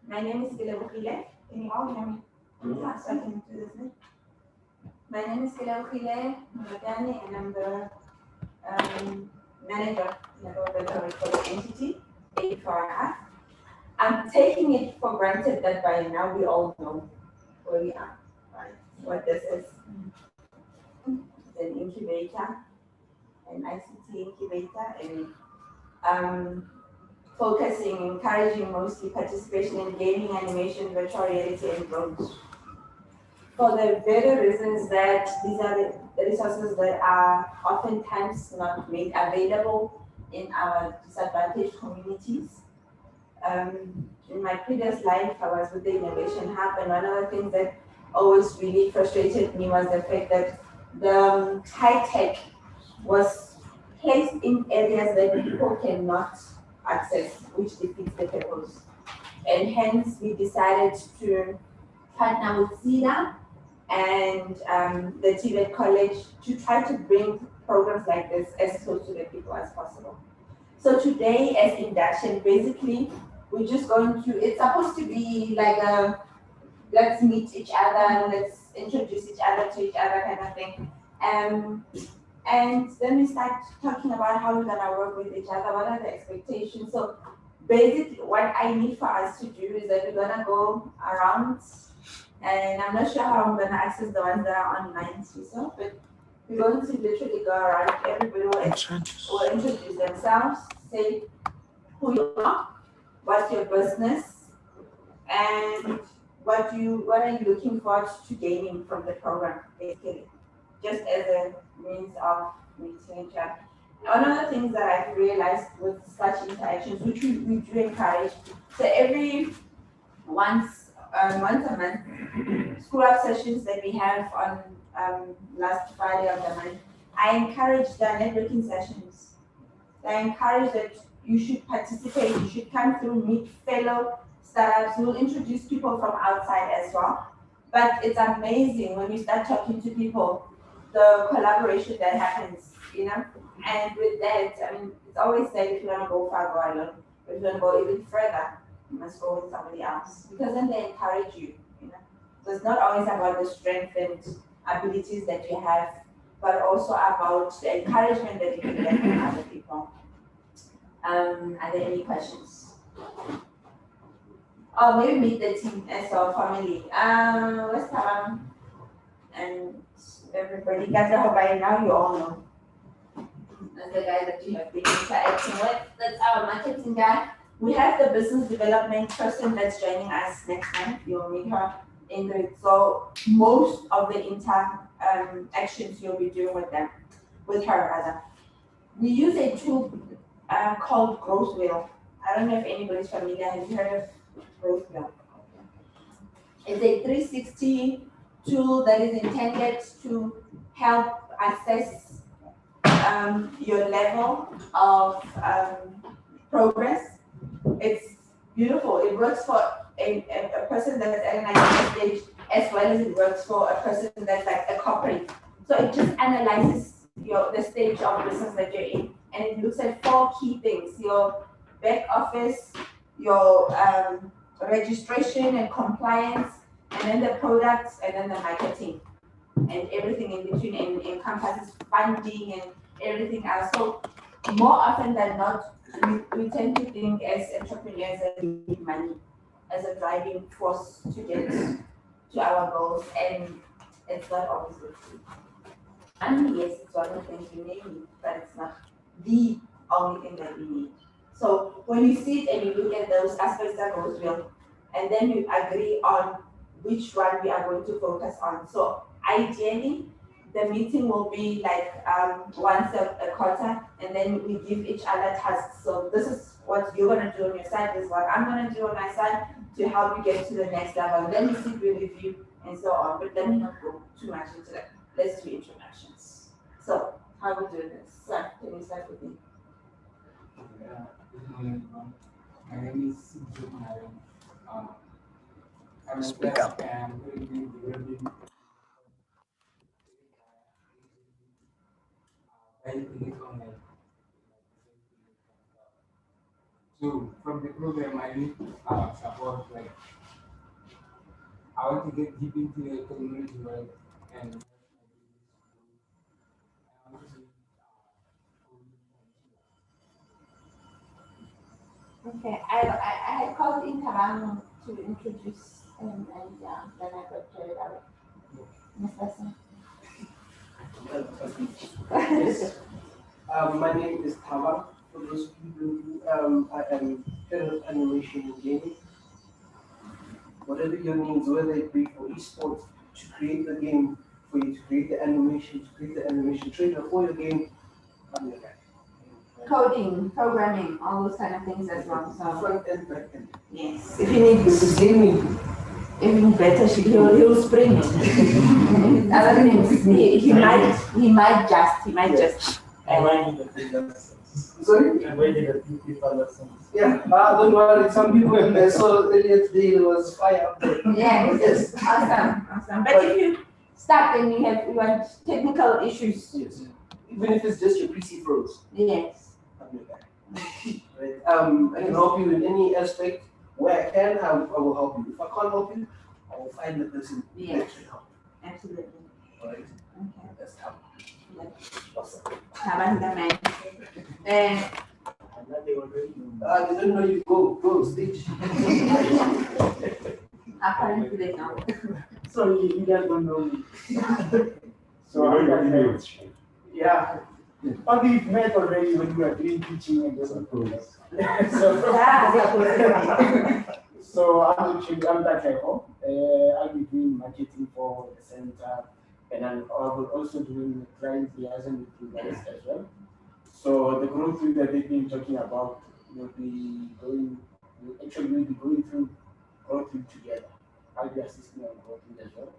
My name is Gilebukile. Can you all hear me? Yeah, so I can do this now. My name is Gilebukile Mugani, and I'm the manager in the Robotics entity, AB4IR. I'm taking it for granted that by now we all know where we are, right? What this is. It's an incubator, an ICT incubator, and focusing, encouraging mostly participation in gaming, animation, virtual reality, and drones. For the very reasons that these are the resources that are oftentimes not made available in our disadvantaged communities. In my previous life, I was with the Innovation Hub, and one of the things that always really frustrated me was the fact that the high tech was placed in areas that people cannot access, which defeats the purpose. And hence, we decided to partner with CEDA and the Tibet College to try to bring programs like this as close to the people as possible. So today, as Induction, basically, we're just going to, it's supposed to be like a let's meet each other, let's introduce each other to each other kind of thing. Um, and then we start talking about how we're gonna work with each other, what are the expectations. So basically what I need for us to do is that we're gonna go around, and I'm not sure how I'm gonna access the ones that are online too, so, but we're going to literally go around, everybody will introduce themselves, say who you are, what's your business, and what are you looking forward to gaining from the program, basically, just as a means of meeting each other. One of the things that I've realized with such interactions, which we do encourage, so every once a month, school up sessions that we have on last Friday of the month, I encourage the networking sessions. I encourage that you should participate, you should come through, meet fellow startups. We'll introduce people from outside as well. But it's amazing when you start talking to people, the collaboration that happens, you know? And with that, I mean, it's always said if you want to go far, go alone. But if you want to go even further, you must go with somebody else. Because then they encourage you, you know? So it's not always about the strength and abilities that you have, but also about the encouragement that you can get from other people. Are there any questions? Oh, maybe meet the team as well, family. What's and everybody, guys, I hope by now you all know. That's the guy that you have been interacting with. That's our marketing guy. We have the business development person that's joining us next month. You'll meet her in the so most of the actions you'll be doing with her rather. We use a tool called Growth Wheel. I don't know if anybody's familiar. Have you heard of Growth Wheel? It's a 360 tool that is intended to help assess your level of progress. It's beautiful. It works for a person that's at an advanced stage as well as it works for a person that's like a corporate. So it just analyzes the stage of business that you're in, and it looks at four key things: your back office, your registration and compliance, and then the products, and then the marketing, and everything in between, and encompasses funding and everything else. So more often than not, we tend to think as entrepreneurs that we need money as a driving force to get to our goals, and it's not always the truth. I mean, yes, it's one of the things we may need, but it's not the only thing that we need. So when you sit and you look at those aspects that goes well, and then you agree on which one we are going to focus on. So ideally, the meeting will be like once a quarter, and then we give each other tasks. So this is what you're gonna do on your side. This is what I'm gonna do on my side to help you get to the next level. Then we sit with review and so on. But let me not go too much into that. Let's do introductions. So how we do this? So can you start with me? Good morning, everyone. My name is Simon. Um, I'm a Speak up. and currently developing by clinic online. So from the program, I need support. Like I want to get deep into the community work and I want to Okay, I had called in Taran to introduce him and then I got carried away. Mr. Singh. Yes. My name is Tama. For those people who I am head of animation and gaming. Whatever your needs, whether it be for esports, to create the game, for you to create the animation, trailer for your game, I'm your guy. Coding, programming, all those kind of things as well. So Front end, back end. yes, if you need This is gaming. even better, he'll spring it. Other things, he might just. And why need a few lessons? Sorry? And why need a few people lessons? Yeah, don't worry. Some people when I saw earlier today, there was fire up there. Yes, awesome. But if you start and you want technical issues, Yes. Even if it's just your PC froze. yes. I'm your guy. Right. I can help you in any aspect. Where I can, I will help you. If I can't help you, I will find the person Yes. that can help. Absolutely. Alright? Okay. That's how. Yes. Awesome. Taban man. And that they already know. They don't know you. Go, stage. Apparently they know. So you guys don't know me. So I I got got Yeah. But we've met already when we were doing teaching and just So I'm Untitled. I'll be doing marketing for the center, and I'm also doing client liaison with you guys as well. So the growth that they've been talking about will be going. We'll be going through growth together. I'll be assisting on growth as well.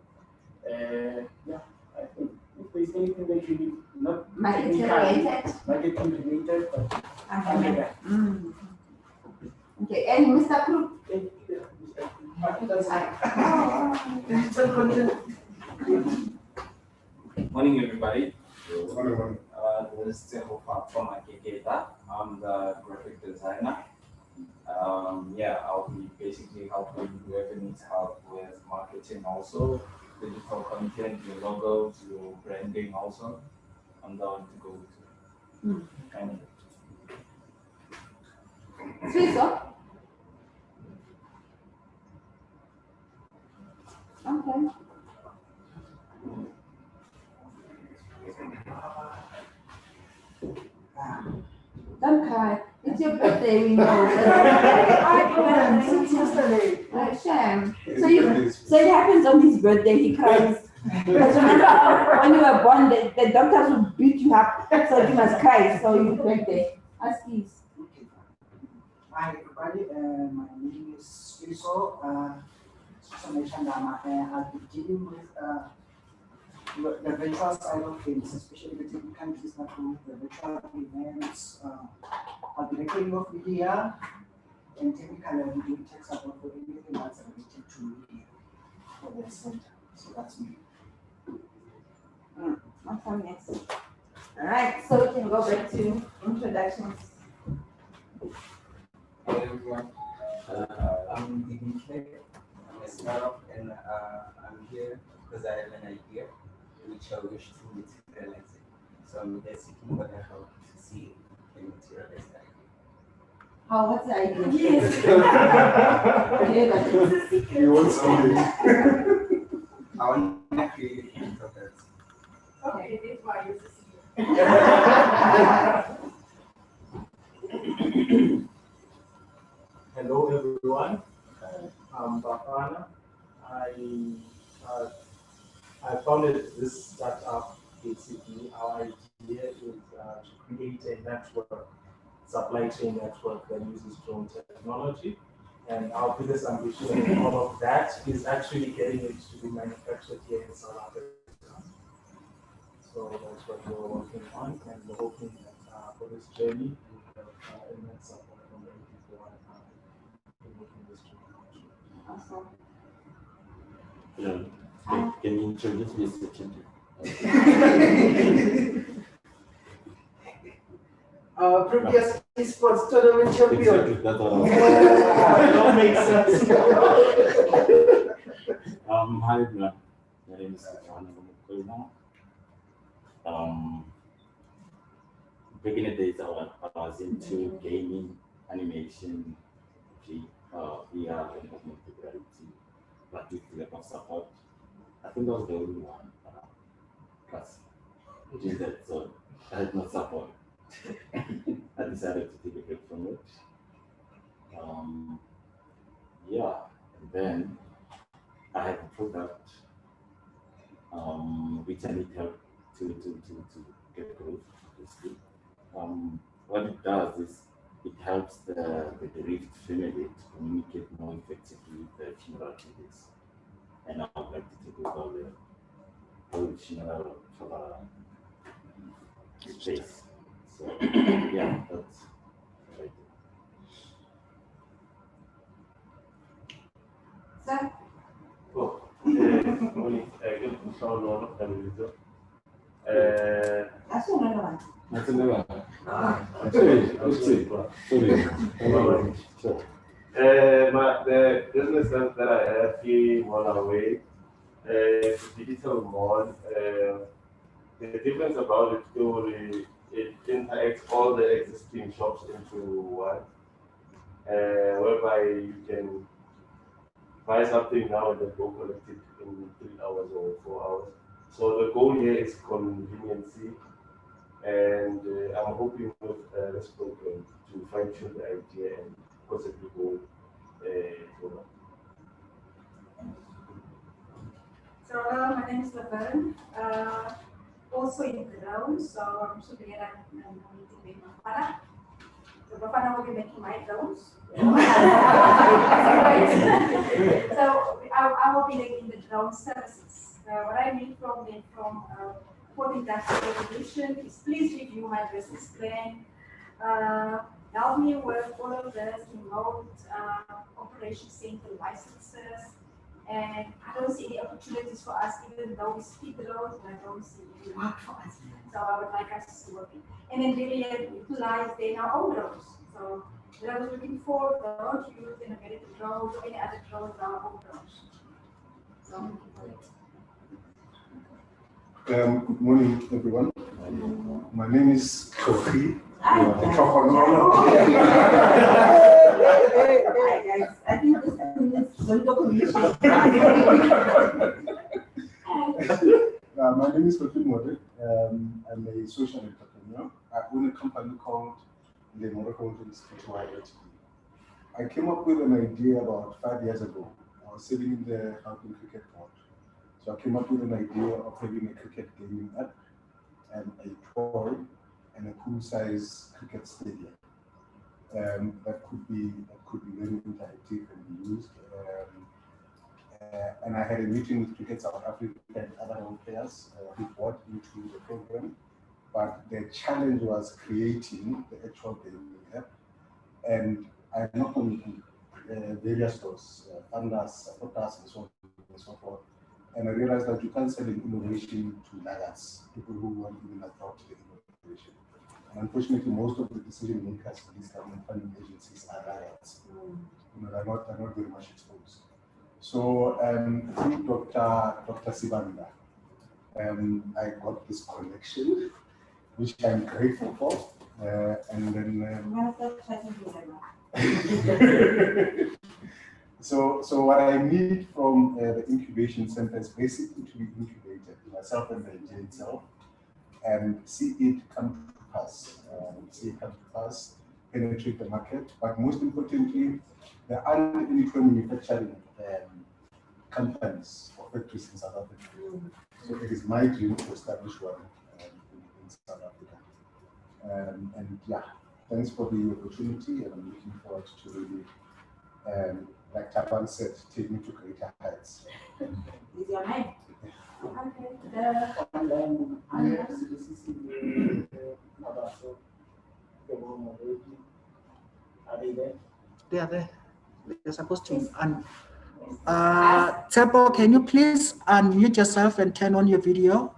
Yeah, I think if there's anything that you need, not Marketing technically, related. marketing related, but Okay. Okay, and Mr. Krug. Digital content. Morning, everybody. Morning. This is Tehofa from Akeketa. I'm the graphic designer. I'll be basically helping whoever needs help with marketing also, digital content, your logos, your branding also. I'm the one to go to. And Swiso. Okay. Don't cry. It's your birthday, we know. Since yesterday. Shame. So it happens on his birthday, he cries. Because remember when you were born, the doctors would beat you up, so you must cry. So your birthday. Ask his. Hi everybody, my name is Swiso. I'll be dealing with the virtual side of things, especially the different countries that do the virtual events. I'll be recording of media and technically I'll be doing tech support for anything that's related to media for the center. So that's me. Awesome, yes. All right, so we can go back to introductions. Hello everyone, I'm Dimitri, I'm a startup and I'm here because I have an idea which I wish to materialize it. So I'm just seeking for the help to see if I can materialize that idea. How, what's the idea? Yes. You want something? I want to create a product. Okay, this is why you're Hello everyone, I'm Bafana. I founded this startup. Basically, our idea is to create a network, supply chain network that uses drone technology. And our biggest ambition in all of that is actually getting it to be manufactured here in South Africa. So that's what we're working on, and we're hoping that for this journey, we have immense support from many people in making this journey. Awesome. Yeah. Can you introduce Mr. Chintu? Previous esports tournament champion. Exactly, that's what I was Don't make sense. Hi everyone, my name is Stefano Mukwena. Back in the days, I was into gaming, animation, VR, and augmented reality, but with lack of support. I think I was the only one class did that, so I had no support. I decided to take a break from it. Yeah, and then I have a product which I need help to get growth, obviously. What it does is it helps the bereaved family to communicate more effectively with the funeral clinics. And I would like to take over the whole funeral space. So, yeah, that's what I do. So, Morning. Good to show a lot of them. that's another one. That's another one. Sorry. Sure. The business that I have here one away, digital mall. The difference about it purely, it interacts all the existing shops into one, whereby you can buy something now and then go collect it in 3 hours or 4 hours. So the goal here is conveniency, and I'm hoping with this program to fine tune the idea and possibly go further. So my name is Laverne. Also in drones, so I'm super here at meeting Bafana. So Bafana will be making my drones. So I will be in the drone services. What I need from putting that resolution is please review my business plan. Help me with all of this remote operation center licenses. And I don't see any opportunities for us, even though we speak the roads, but I don't see any work for us. So I would like us to work in. And then really utilize then our own drones. So what I was looking for, don't use integrated drones or any other drones, our own drones. So I'm looking for it. Good morning, everyone. My name is Kofi. I think this is Zondo Commission. My name is Kofi Mode. I'm a social entrepreneur. I own a company called the Morocco Institute. I came up with an idea about 5 years ago. I was sitting in the Houghton Cricket Board. So I came up with an idea of having a cricket gaming app and a toy and a pool-size cricket stadium. That could be very interactive and be used. And I had a meeting with Cricket South Africa and other players who bought into the program. But the challenge was creating the actual gaming app. And I knocked on various doors, funders, supporters, and so on and so forth. And I realized that you can't sell an innovation to laggards, people who won't even adopt the innovation. And unfortunately, most of the decision makers in these government funding agencies are laggards. They're not very much exposed. So through Dr. Sibanda, I got this connection, which I'm grateful for. And then So what I need from the incubation center is basically to be incubated, myself and the idea itself, and see it come to pass, penetrate the market, but most importantly, there aren't any manufacturing companies or factories in South Africa. So it is my dream to establish one in South Africa. And yeah, thanks for the opportunity, and I'm looking forward to really, like Tapan said, take me to greater heights. Is your name? Are they there? They are there. They're supposed to. Tepo, can you please unmute yourself and turn on your video?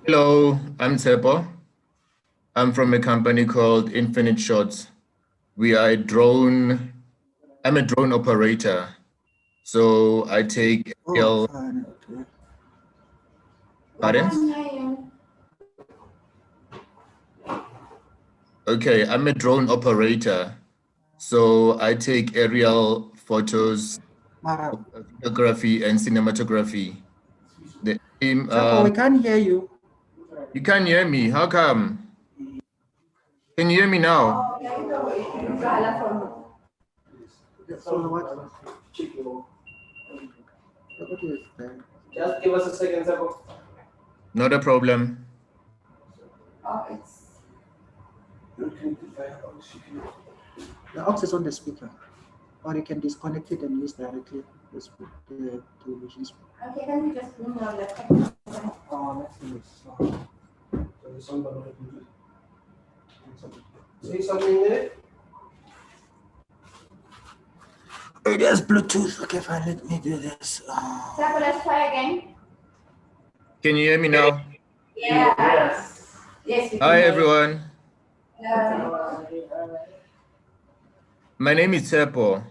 Hello, I'm Tsepo. I'm from a company called Infinite Shots. We are I'm a drone operator. So I take aerial. Fine, okay. Pardon? Okay, I'm a drone operator. So I take aerial photos, Mara, photography, and cinematography. The aim, Chapo, we can't hear you. you can't hear me. How come? Can you hear me now? So what? What is that? Just give us a second, Sabo. Not a problem. Oh, it's The aux is on the speaker, or you can disconnect it and use directly the television speaker. okay. Can you just bring your laptop? Say something there. It is Bluetooth. Okay, fine. Let me do this. Sabo, let's try again. Can you hear me now? Yeah. Yes. We can Hi, hear you. everyone. Uh, My name is Tsepo.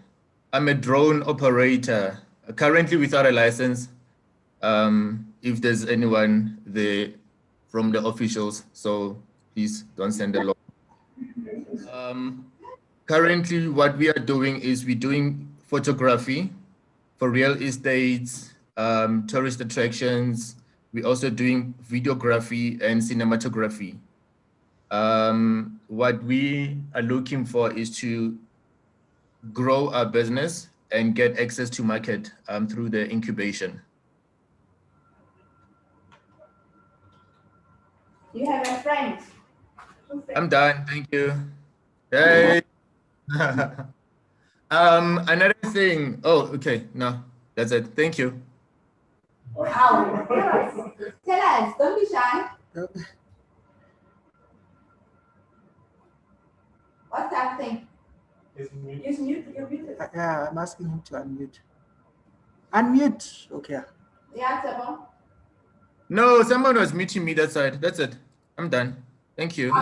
I'm a drone operator, currently without a license. If there's anyone there from the officials, so please don't send a law. Currently, what we are doing is we're doing photography for real estates, tourist attractions. We're also doing videography and cinematography. What we are looking for is to grow our business and get access to market through the incubation. you have a friend. I'm done. Thank you. Hey. Another thing. Oh, okay. No, that's it. Thank you. Wow. Tell us. Don't be shy. What's that thing? Use mute, you're muted. Yeah, I'm asking him to unmute. Unmute. Okay. Yeah, Sabo. No, someone was meeting me that side. That's it. I'm done. Thank you.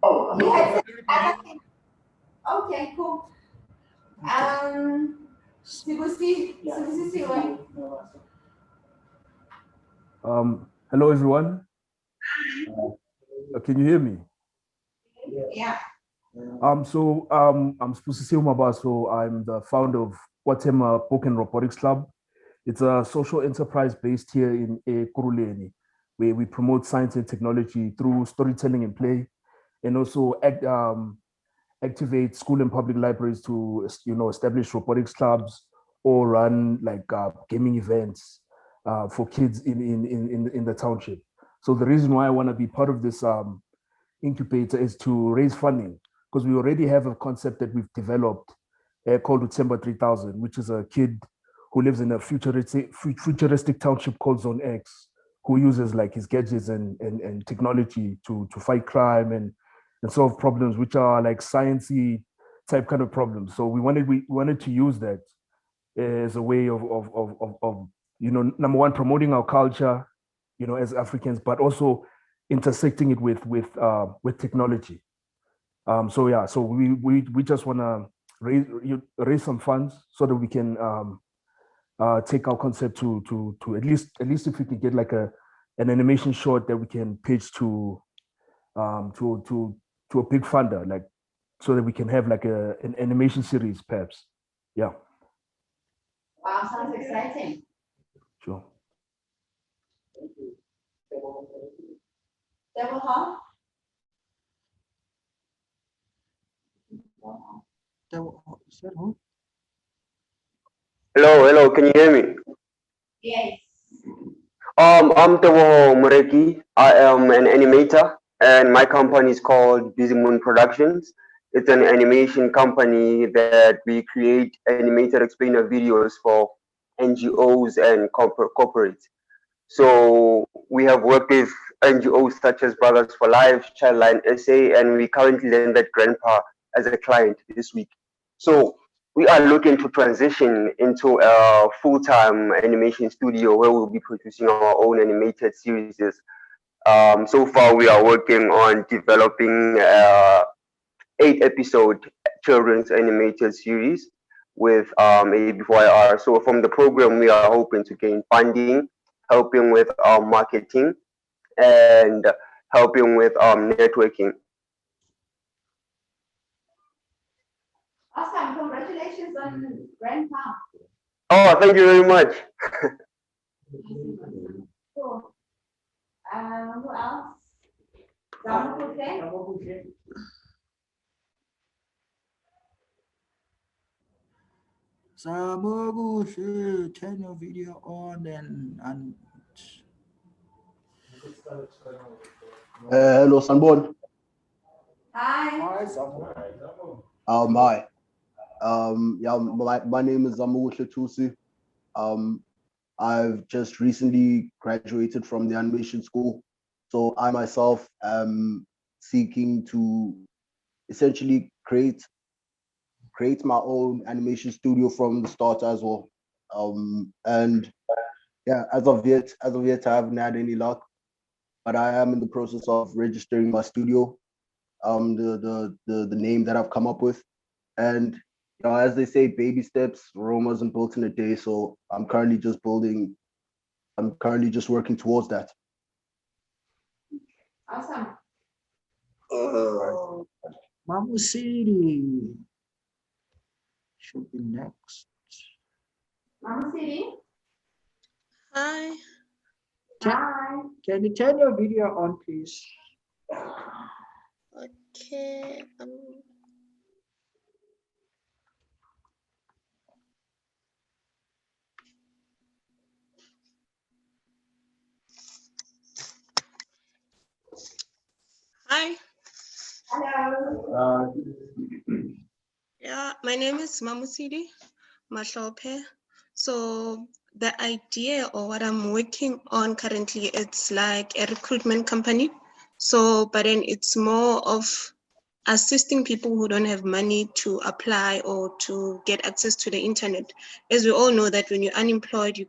Oh, you had Everybody. other thing. Okay, cool. Sibusi, Hello everyone. Can you hear me? yeah. I'm Spusi Umaba, so I'm the founder of Guatemala Pokken Robotics Club. It's a social enterprise based here in Kuruleni, where we promote science and technology through storytelling and play, and also activate school and public libraries to establish robotics clubs or run like gaming events for kids in the township. So the reason why I want to be part of this incubator is to raise funding, because we already have a concept that we've developed called December 3000, which is a kid who lives in a futuristic township called Zone X, who uses like his gadgets and technology to fight crime and solve problems which are like sciencey type kind of problems. So we wanted to use that as a way of number one, promoting our culture, as Africans, but also intersecting it with technology. So we just want to raise some funds so that we can take our concept to at least if we can get like an animation short that we can pitch to a big funder, like so that we can have like an animation series perhaps. Yeah. Wow, sounds exciting. Sure. Devil Hall? Is that who? Hello, can you hear me? Yes. I'm Tewo Mureki. I am an animator, and my company is called Busy Moon Productions. It's an animation company that we create animated explainer videos for NGOs and corporates. So we have worked with NGOs such as Brothers for Life, Childline SA, and we currently landed Grandpa as a client this week. So we are looking to transition into a full-time animation studio where we'll be producing our own animated series So far, we are working on developing 8-episode children's animated series with AB4IR. So from the program, we are hoping to gain funding, helping with marketing, and helping with networking. Awesome. Congratulations on Grandpa. Oh, thank you very much. Cool. Who else? Zamukuhle? Samogushi, turn your video on and Hello, Sanborn. Hi. Hi, Samu. Hi. Yeah, my name is Zamukuhle Tusi. I've just recently graduated from the animation school. So I myself am seeking to essentially create my own animation studio from the start as well. And yeah, as of yet, I haven't had any luck, but I am in the process of registering my studio, the name that I've come up with. And you know, as they say, baby steps, Rome wasn't built in a day. So I'm currently just working towards that. Awesome. Mamu City should be next. Mama City? Hi. Hi. Can you turn your video on, please? Okay. Hi. Hello. Yeah, my name is Mamusidi Mashope. So the idea or what I'm working on currently, it's like a recruitment company. So, but then it's more of assisting people who don't have money to apply or to get access to the internet. As we all know that when you're unemployed, you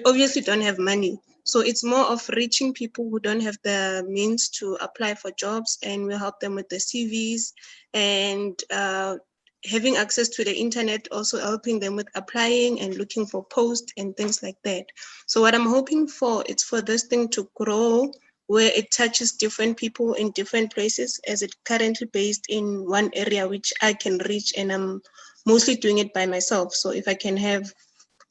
obviously don't have money. So it's more of reaching people who don't have the means to apply for jobs, and we'll help them with the CVs and having access to the internet, also helping them with applying and looking for posts and things like that. So what I'm hoping for, it's for this thing to grow where it touches different people in different places, as it currently based in one area which I can reach, and I'm mostly doing it by myself. So if I can have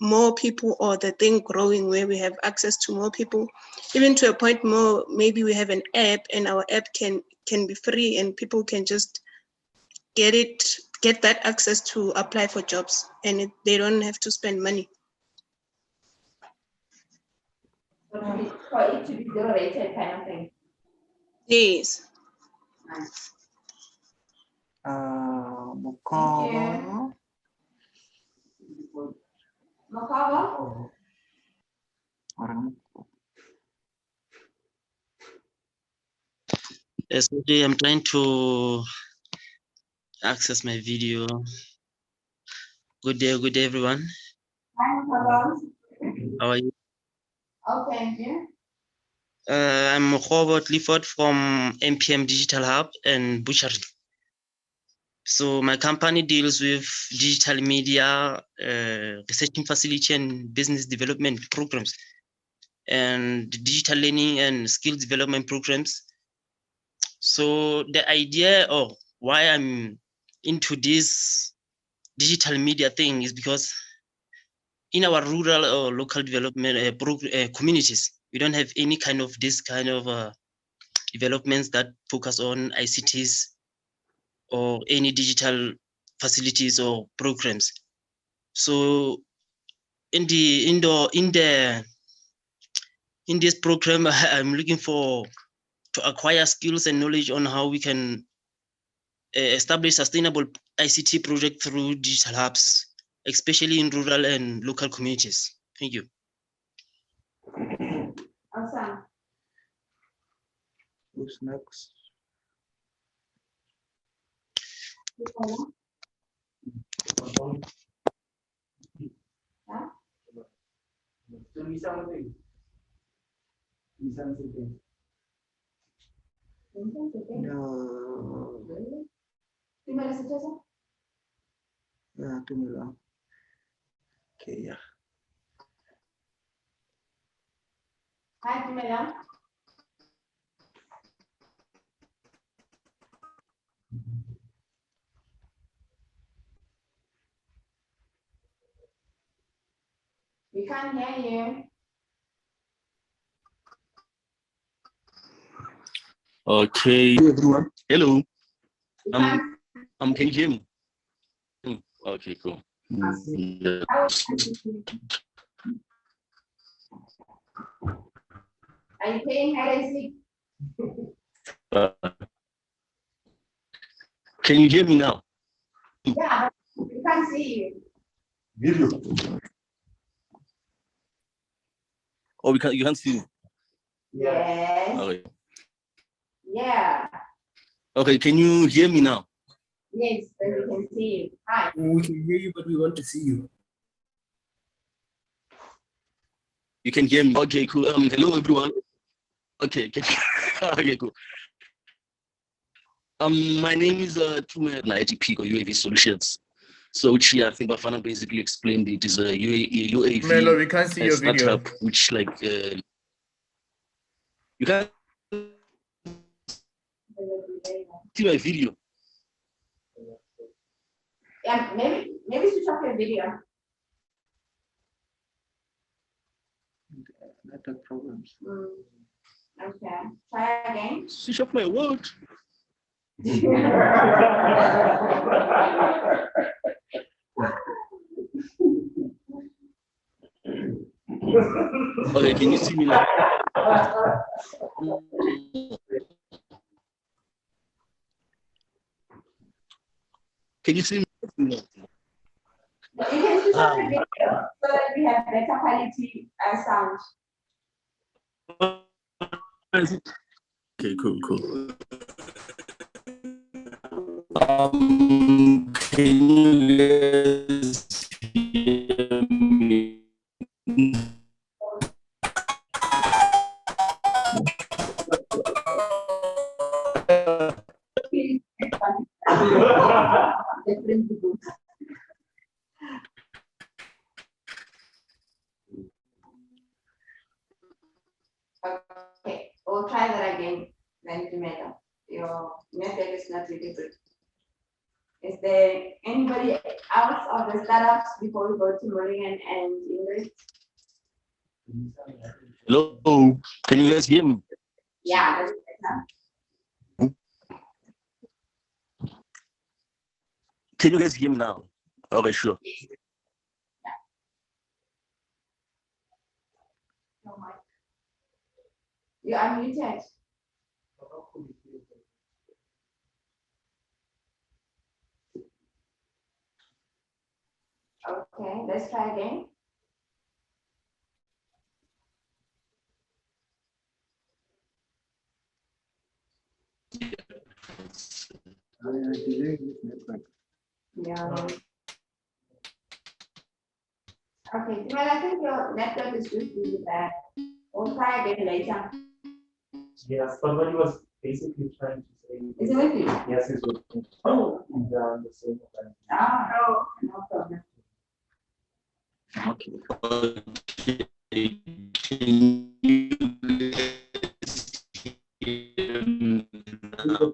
more people or the thing growing where we have access to more people, even to a point more, maybe we have an app and our app can be free and people can just get that access to apply for jobs, and they don't have to spend money. For it to be zero-rated kind of thing. Yes. Nice. Mukava. Makava? Yes, okay, I'm trying to access my video. Good day, everyone. Hi, Makava. How are you? Okay, yeah. I'm Robert Clifford from MPM Digital Hub and Butchery. So my company deals with digital media, researching facility and business development programs, and digital learning and skill development programs. So the idea of why I'm into this digital media thing is because in our rural or local development communities, we don't have any kind of this kind of developments that focus on ICTs or any digital facilities or programs. So in this program, I'm looking to acquire skills and knowledge on how we can establish sustainable ICT project through digital hubs, especially in rural and local communities. Thank you. Awesome. Who's next? Tumela sejasa? Ya, tumela. Okay, ya. Hi, Tumela. We can't hear you. Okay, everyone. Hello. Can you hear me? Okay, cool. Yeah. Are you playing hide and seek? Can you hear me now? Yeah, but we can't see you. Video. Oh, you can't see me. Yes. Okay. Yeah. Okay, can you hear me now? Yes, but we can see you. Hi. We can hear you, but we want to see you. You can hear me. Okay, cool. Hello everyone. Okay, okay, cool. My name is Tumer ITP or UAV Solutions. So which I think Bafana basically explained it is a UAV Melo, we can't see your video. startup, which like you can't see my video. Yeah, maybe switch off your video. Network problems. Okay, try again. Switch off my word. Okay, can you see me now? Can you see me? You can switch off your video so that we have better quality sound. Okay, cool. Can you guys hear me? Okay, we'll try that again. Then tomato. Your network is not really good. Is there anybody else of the startups before we go to Marian and Ingrid? Hello, can you guys hear me? Yeah, that's better. Can you guys hear me now? Okay, sure. You are muted. Okay, let's try again. Yeah. Okay, well, I think your network is just really bad. We'll try again later. Yes, but what he was basically trying to say Is it with you? Yes, it's with me. Oh, we are on the same event. Oh, no problem. Okay. Can you guys hear me now?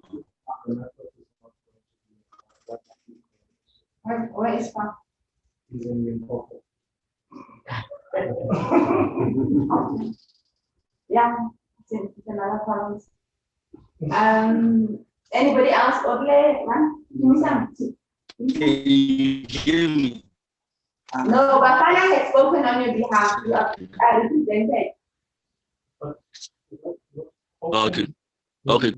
Where is Pop? He's in Limpopo. Yeah, it's another province. Anybody else? Odle, give me some. Can you hear me? No, Bafana has spoken on your behalf. You are represented. Okay. Okay.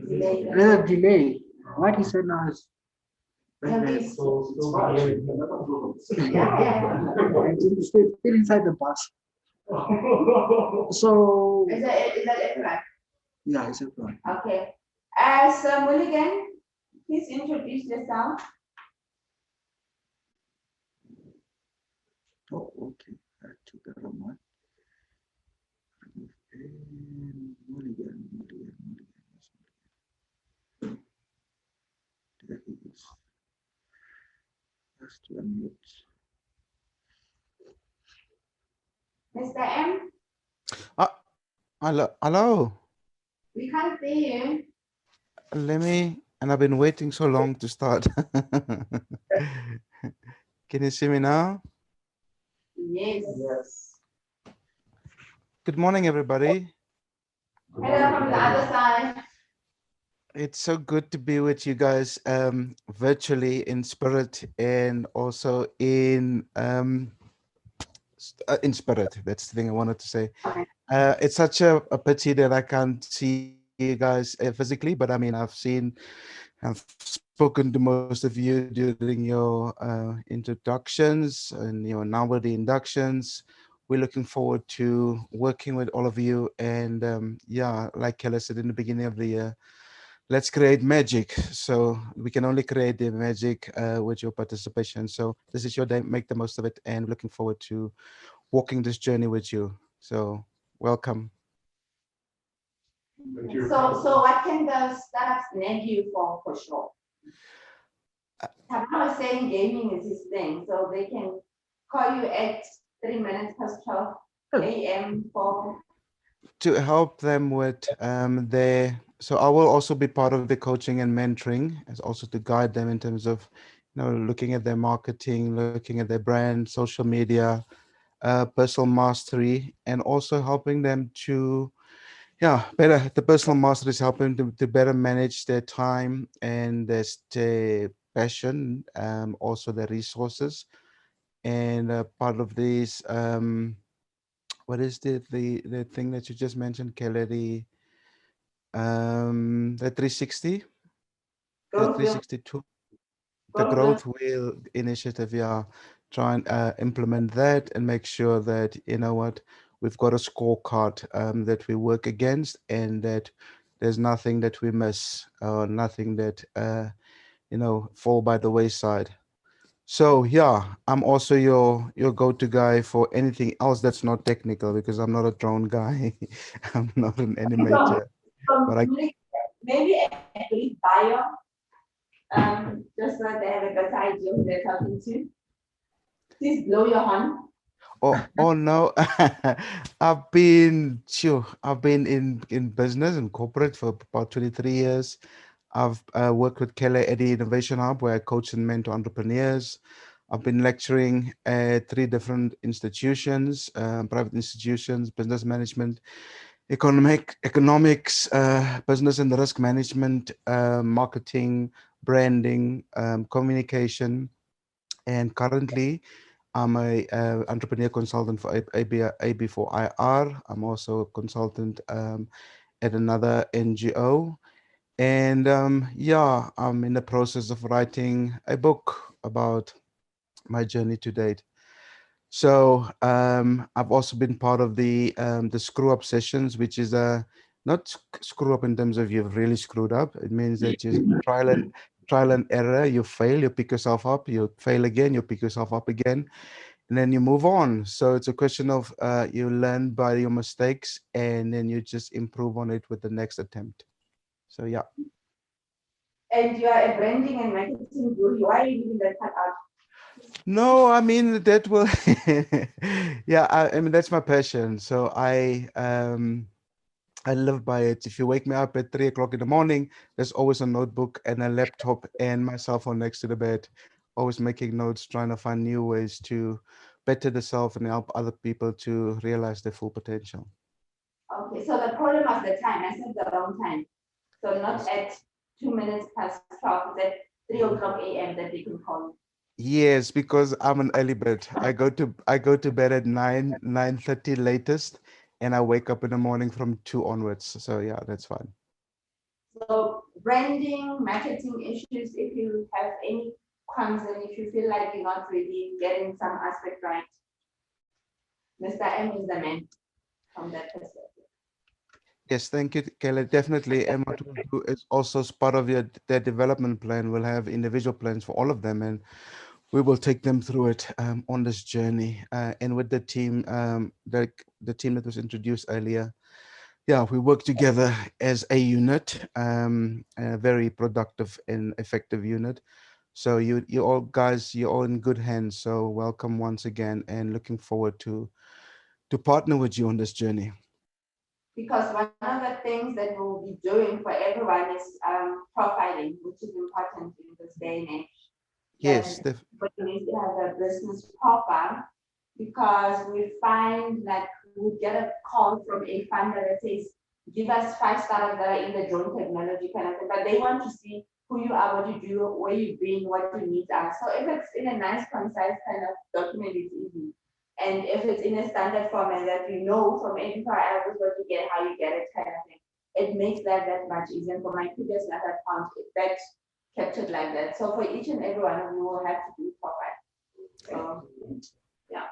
There's a delay. What he said now is still inside the bus. So Is that everyone? yeah, it's everyone. Okay. So Mulligan, please introduce yourself. Oh, okay. I took the wrong one. And Mulligan. There he is. Just to unmute. Mr. M, Hello. we can't see you. And I've been waiting so long to start. Can you see me now? Yes. Yes. Good morning, everybody. Hello from the other side. It's so good to be with you guys virtually in spirit and also in spirit. That's the thing I wanted to say. It's such a pity that I can't see you guys physically, but I mean, I've spoken to most of you during your introductions and now with the inductions. We're looking forward to working with all of you. And yeah, like Kelly said in the beginning of the year, let's create magic. So we can only create the magic with your participation. So this is your day, make the most of it, and looking forward to walking this journey with you. So welcome. So what can the startups nag you for sure? Tama was saying gaming is his thing, so they can call you at 3 minutes past 12 a.m. for To help them with so I will also be part of the coaching and mentoring, as also to guide them in terms of looking at their marketing, looking at their brand, social media, personal mastery, and also helping them to better. The personal mastery is helping them to better manage their time and their passion, also their resources. And part of these what is the thing that you just mentioned, Kelly? The 360, the 362, the growth wheel initiative. Yeah, try and implement that and make sure that we've got a scorecard that we work against, and that there's nothing that we miss, or nothing that fall by the wayside. So yeah, I'm also your go-to guy for anything else that's not technical, because I'm not a drone guy. I'm not an animator, but maybe a brief bio, just so that they have a better idea who they're talking to. Please blow your horn. Oh no, I've been in business and corporate for about 23 years. I've worked with Kelly at the Innovation Hub, where I coach and mentor entrepreneurs. I've been lecturing at 3 different institutions, private institutions, business management, economics, business and risk management, marketing, branding, communication, and currently I'm a entrepreneur consultant for AB4IR. I'm also a consultant at another NGO. And yeah, I'm in the process of writing a book about my journey to date. So I've also been part of the screw up sessions, which is not screw up in terms of you've really screwed up. It means that you trial and error, you fail, you pick yourself up, you fail again, you pick yourself up again, and then you move on. So it's a question of you learn by your mistakes, and then you just improve on it with the next attempt. So yeah. And you are a branding and marketing guru. Why are you leaving that part out? No, I mean that will yeah, I mean that's my passion. So I live by it. If you wake me up at 3 o'clock in the morning, there's always a notebook and a laptop and my cell phone next to the bed, always making notes, trying to find new ways to better the self and help other people to realize their full potential. Okay, so the problem was the time. I said the wrong time. So not at 2 minutes past 12, it's at 3 o'clock a.m. that they can call you. Yes, because I'm an early bird. I go to bed at 9:30 latest, and I wake up in the morning from 2 onwards. So yeah, that's fine. So branding, marketing issues, if you have any comes and if you feel like you're not really getting some aspect right, Mr. M is the man from that perspective. Yes, thank you, Kelly. Definitely. And what we'll do is also as part of their development plan, we'll have individual plans for all of them. And we will take them through it on this journey. And with the team, the team that was introduced earlier, yeah, we work together as a unit, a very productive and effective unit. So you all guys, you're all in good hands. So welcome once again, and looking forward to partner with you on this journey. Because one of the things that we'll be doing for everyone is profiling, which is important in this day and age. Yes, But we need to have a business profile, because we find that we get a call from a funder that says, give us 5 startups that are in the drone technology kind of thing, but they want to see who you are, what you do, where you've been, what your needs are. So if it's in a nice, concise kind of document, it's easy. And if it's in a standard format that you know from AB4IR, this is what you get, how you get it kind of thing, it makes that much easier. And for my previous method, found that kept it like that. So for each and every one of you will have to do profile. So yeah.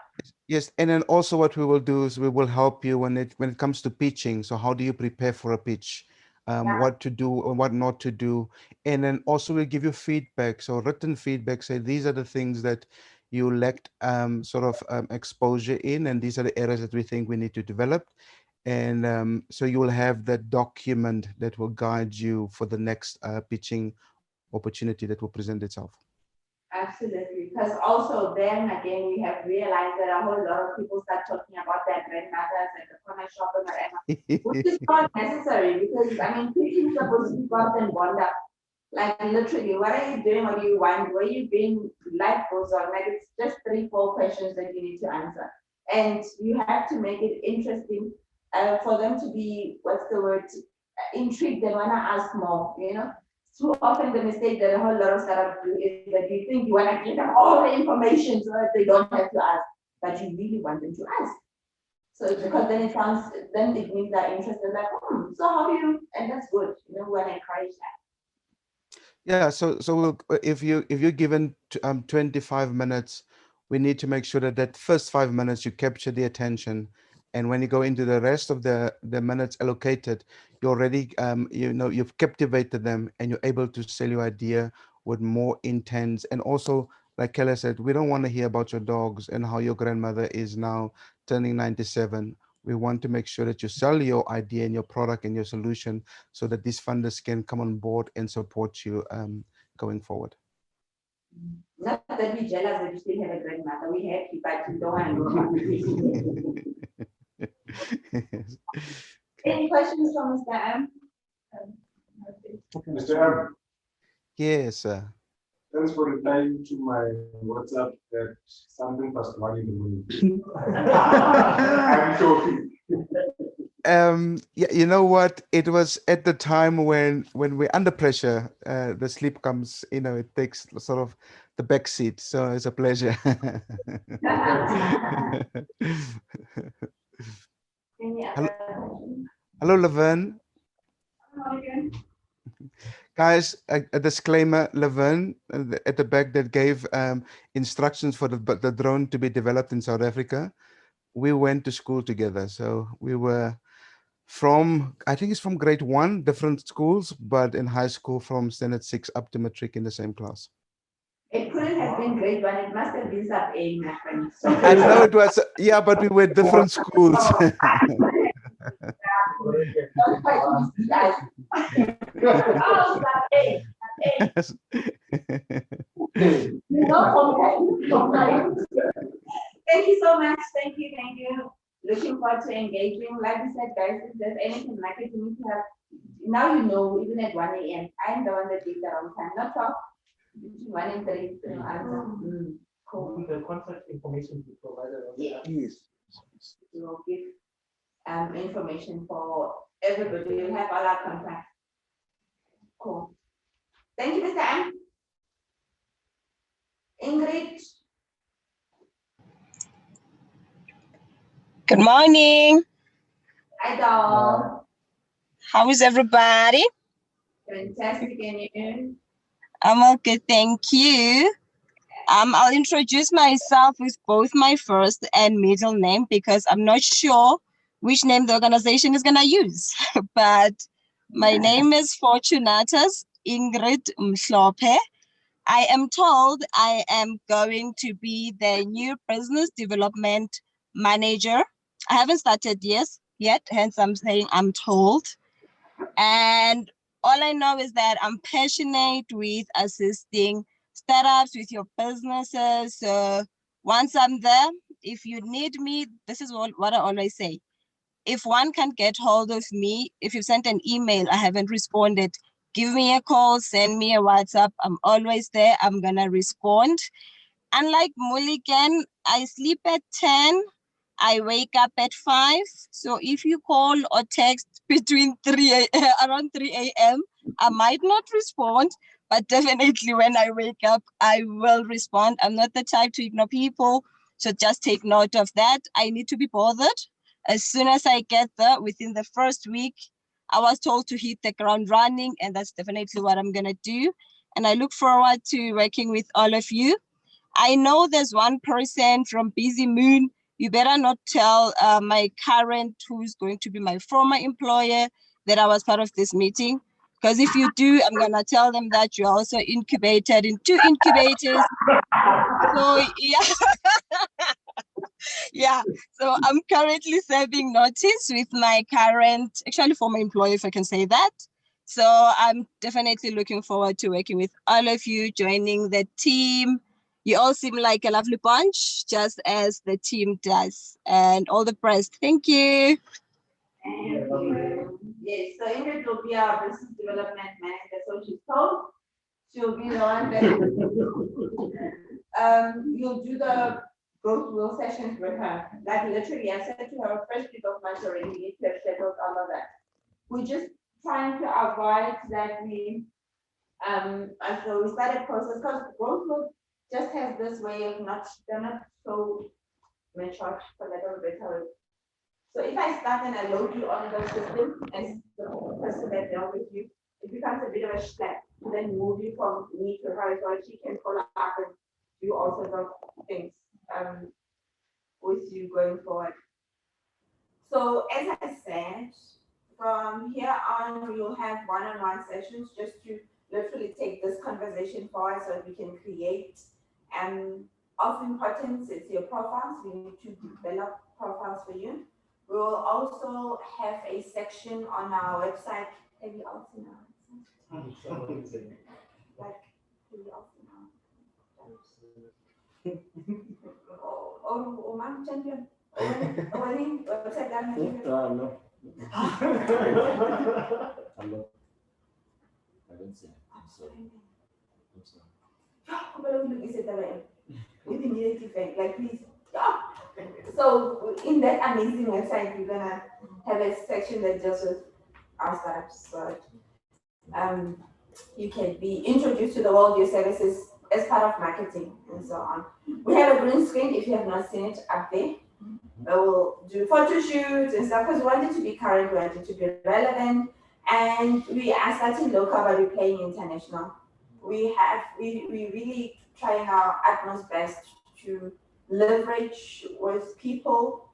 Yes, and then also what we will do is we will help you when it comes to pitching. So how do you prepare for a pitch? What to do or what not to do, and then also we'll give you feedback. So written feedback, say these are the things that you lacked exposure in, and these are the areas that we think we need to develop. And so you will have that document that will guide you for the next pitching opportunity that will present itself. Absolutely, because also then again we have realized that a whole lot of people start talking about their grandmothers and the corner shop and whatever, which is not necessary, because I mean pitching is supposed to be got and wonder. Like literally, what are you doing? What do you want? Where you been? Life goes on. Like it's just 3-4 questions that you need to answer, and you have to make it interesting for them to be, what's the word, intrigued. They wanna ask more. You know, too often the mistake that a whole lot of startups do is that you think you wanna give them all the information so that they don't have to ask, but you really want them to ask. So because then it means they're interested. Like, so how do you? And that's good. You know, when I encourage that. Yeah, so we'll, if you're given 25 minutes, we need to make sure that first 5 minutes you capture the attention, and when you go into the rest of the minutes allocated, you already you've captivated them, and you're able to sell your idea with more intent. And also, like Kelly said, we don't want to hear about your dogs and how your grandmother is now turning 97. We want to make sure that you sell your idea and your product and your solution so that these funders can come on board and support you going forward. Not that we're jealous that you still have a grandmother. We have you, but you don't want to know. Any questions from Mr. M? Mr. M. Yes, sir. Thanks for replying to my WhatsApp at something past 1 in the morning. I'm joking. Yeah, you know what? It was at the time when we're under pressure, the sleep comes, it takes sort of the back seat. So it's a pleasure. Hello, Laverne. Guys, a disclaimer, Laverne at the back that gave instructions for the drone to be developed in South Africa. We went to school together. So we were I think it's from grade 1, different schools, but in high school from standard 6 up to matric in the same class. It couldn't have been grade 1, it must have been sub A, my friend. I know it was, yeah, but we were different schools. Thank you so much. Thank you. Looking forward to engaging. Like I said, guys, if there's anything like it, you need to have, now you know, even at 1 a.m. I'm the one that did that on time, not 12, between 1 and 3. Cool. The contact information you provided. Yes. We will give information for everybody. You'll have all our contacts. Cool. Thank you, Mr. M. Ingrid. Good morning. Hi, doll. How is everybody? Fantastic, and you? I'm okay, thank you. I'll introduce myself with both my first and middle name because I'm not sure which name the organization is gonna use. But my name is Fortunatus Ingrid Mhlophe. I am told I am going to be the new business development manager. I haven't started yet, hence I'm saying I'm told. And all I know is that I'm passionate with assisting startups with your businesses. So once I'm there, if you need me, this is what I always say. If one can't get hold of me, if you sent an email, I haven't responded, give me a call, send me a WhatsApp. I'm always there. I'm going to respond. Unlike Mulligan, I sleep at 10. I wake up at 5. So if you call or text between around 3 a.m., I might not respond, but definitely when I wake up, I will respond. I'm not the type to ignore people. So just take note of that. I need to be bothered. As soon as I get there, within the first week, I was told to hit the ground running, and that's definitely what I'm going to do. And I look forward to working with all of you. I know there's one person from Busy Moon. You better not tell my current, who's going to be my former employer, that I was part of this meeting. Because if you do, I'm going to tell them that you're also incubated in 2 incubators. So, yeah. Yeah, so I'm currently serving notice with my current, actually former employer, if I can say that. So I'm definitely looking forward to working with all of you, joining the team. You all seem like a lovely bunch, just as the team does. And all the best. Thank you. Yes, so Ingrid will be our business development manager, so she's told. She'll be the one that you'll do the growth wheel sessions with her. Like literally, I said to her, first week of March already, we need to have settled all of that. We're just trying to avoid that so we started process because growth wheel just has this way of they're not so mature for that a better word. So if I start and I load you on the system as the person that dealt with you, it becomes a bit of a schlep to then move you from me to her so she can follow up and do all sorts of things with you going forward. So as I said, from here on, we'll have one-on-one sessions just to literally take this conversation forward so that we can create of importance. It's your profiles. We need to develop profiles for you. We will also have a section on our website. Have you all seen our website? Like, have you all seen our website? Oh, ma'am, champion. Website No. I don't see it. I'm sorry. With immediate effect, like please. So in that amazing website, we're gonna have a section that deals with our startups. So you can be introduced to the world, your services as part of marketing and so on. We have a green screen if you have not seen it up there. We'll do photo shoots and stuff because we want it to be current, we want it to be relevant, and we are starting local but we're playing international. We really trying our utmost best to leverage with people,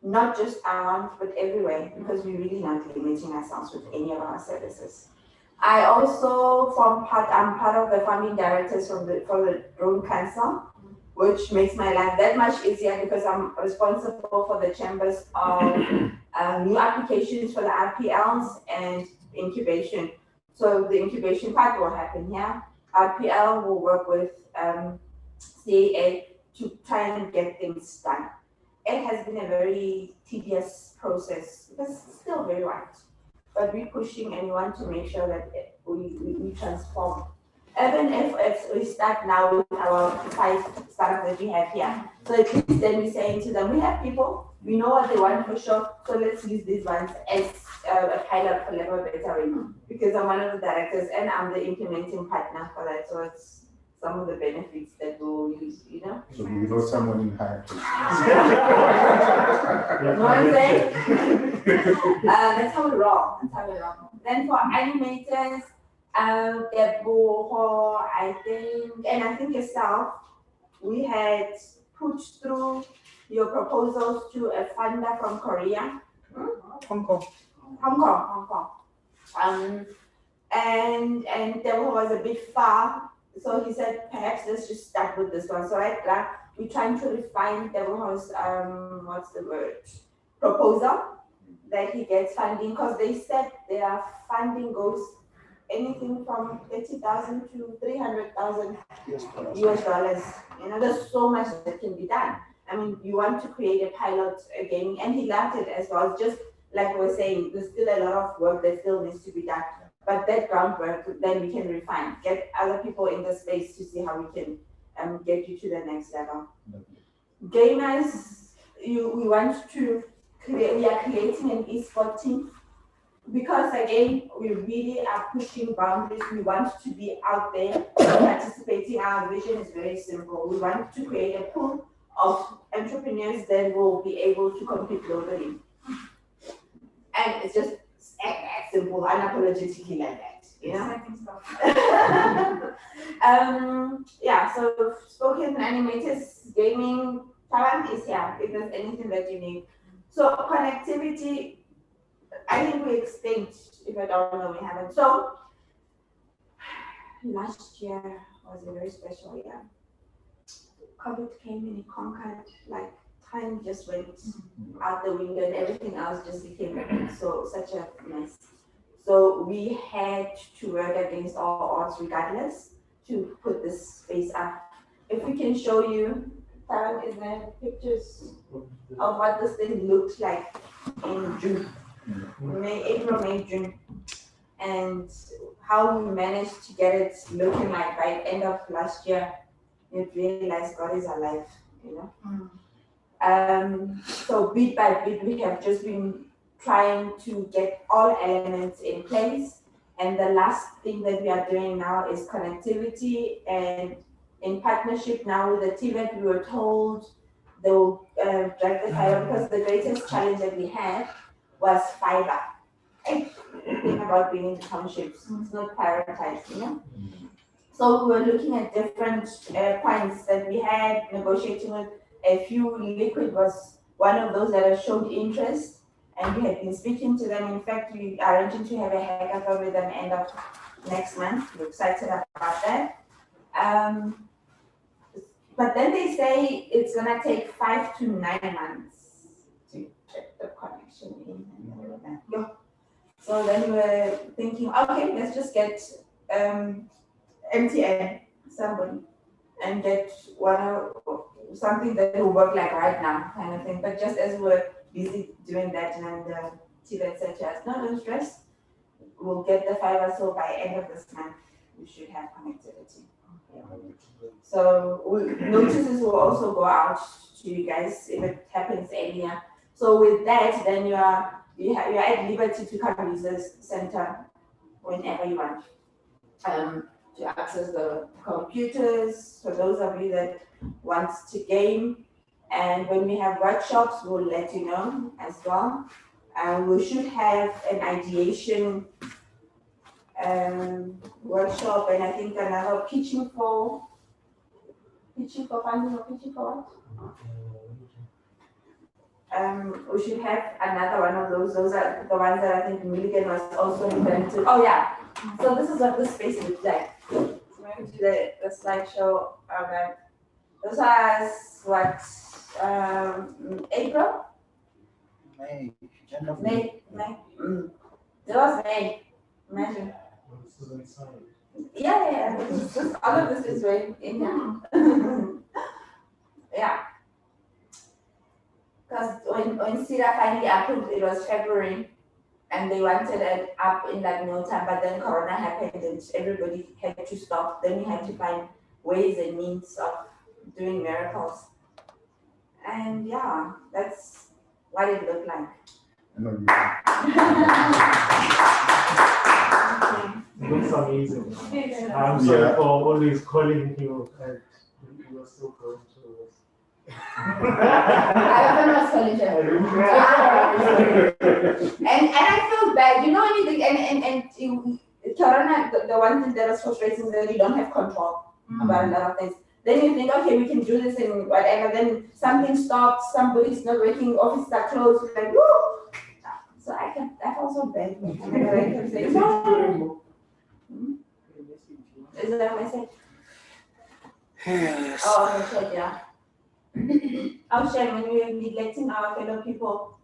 not just around but everywhere, because we're really not limiting ourselves with any of our services. I also I'm part of the founding directors for the Drone Council, which makes my life that much easier because I'm responsible for the chambers of new applications for the RPLs and incubation. So the incubation part will happen here. RPL will work with CAA to try and get things done. It has been a very tedious process because it's still very white, but we're pushing and we want to make sure that we transform. Even if we start now with our 5 startups that we have here, so at least then we're saying to them, we have people, we know what they want for sure, so let's use these ones as a pilot for level better, because I'm one of the directors and I'm the implementing partner for that, so it's some of the benefits that we'll use, So we know someone in high place. You know what I'm saying? That's how we roll. Then for animators, I think yourself, we had pushed through your proposals to a funder from Korea. Hong Kong. And there was a bit far so he said, perhaps let's just start with this one. So right now, we're trying to refine the most, what's the word, proposal that he gets funding, because they said their funding goes anything from 30,000 to 300,000 US dollars. You know, there's so much that can be done. I mean, you want to create a pilot gaming, and he loved it as well. It's just like we're saying, there's still a lot of work that still needs to be done. But that groundwork, then we can refine, get other people in the space to see how we can get you to the next level. Gamers, we want to create, we are creating an eSport team, because again, we really are pushing boundaries. We want to be out there participating. Our vision is very simple. We want to create a pool of entrepreneurs that will be able to compete globally. And it's just as simple, unapologetically like that, you know? Yeah, so spoken animators, gaming, talent is here if there's anything that you need. So connectivity, I think we explained, if I don't know, we haven't. So last year was a very special year. COVID came and it conquered, like time just went out the window and everything else just became such a mess. So we had to work against all odds regardless to put this space up. If we can show you, Taryn, is there pictures of what this thing looked like in June? April, May, June, and how we managed to get it looking like by the end of last year, you'd realize God is alive, you know. So bit by bit, we have just been trying to get all elements in place, and the last thing that we are doing now is connectivity, and in partnership now with the team that we were told they will drive the fiber, because the greatest challenge that we had was fiber. The thing about being in townships, it's not prioritized, you know? So we were looking at different points that we had, negotiating with a few. Liquid was one of those that have showed interest, and we had been speaking to them. In fact, we are arranging to have a hackathon with them end of next month. We're excited about that. But then they say it's gonna take 5 to 9 months to get the connection in and all of that. So then we're thinking, okay, let's just get MTN, somebody, and get something that will work like right now, kind of thing. But just as we're busy doing that, and the TV said to us, no, don't stress, we'll get the fiber, so by end of this month, we should have connectivity. So notices will also go out to you guys if it happens earlier. So with that, then you're at liberty to come use this center whenever you want. To access the computers, for those of you that want to game. And when we have workshops, we'll let you know as well. We should have an ideation workshop, and I think another pitching for funding, or pitching for what? We should have another one of those. Those are the ones that I think Milligan was also referring to. Oh yeah. So this is what this space looks like. So maybe do the slideshow of that. This was what, April? May. That was May. Imagine. Yeah. All of this is right in here. Yeah. Because when CEDA finally approved, it was February, and they wanted it up in like no time, but then Corona happened and everybody had to stop. Then we had to find ways and means of doing miracles. And yeah, that's what it looked like. It looks amazing. I'm sorry for always calling you, and you were still going to us. I was calling and I feel bad, you know, anything, and Corona, the one thing that was frustrating is that you don't have control about a lot of things. Then you think, okay, we can do this and whatever. Then something stops, somebody's not working, offices are closed. Like, woo! So I feel so bad. And I kept saying, no. Is that what I said? Yes. Oh, okay, check, yeah. Oh, shame when we're neglecting our fellow people.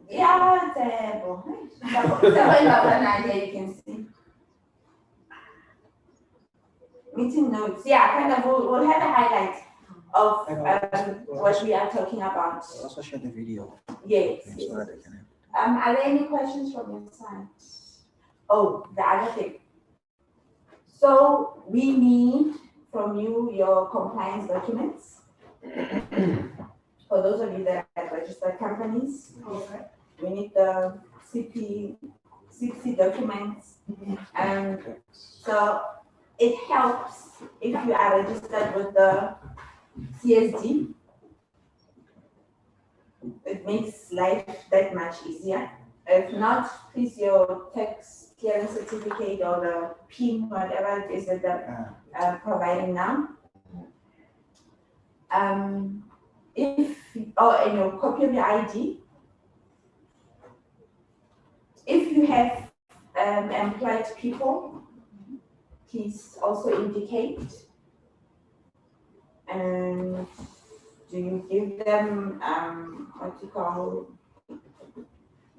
Yeah, terrible. You can see. Meeting notes. Yeah, kind of. We'll have a highlight of what we are talking about. Also share the video. Yes. Okay, Yes. so that I can have. Are there any questions from your side? Oh, the other thing. So we need from you your compliance documents. For those of you that have registered companies, we need the CP documents. So it helps if you are registered with the CSD. It makes life that much easier. If not, please your tax clearance certificate or the PIN, whatever it is that they're providing now. And your copy of your ID. If you have employed people, please also indicate. And do you give them what you call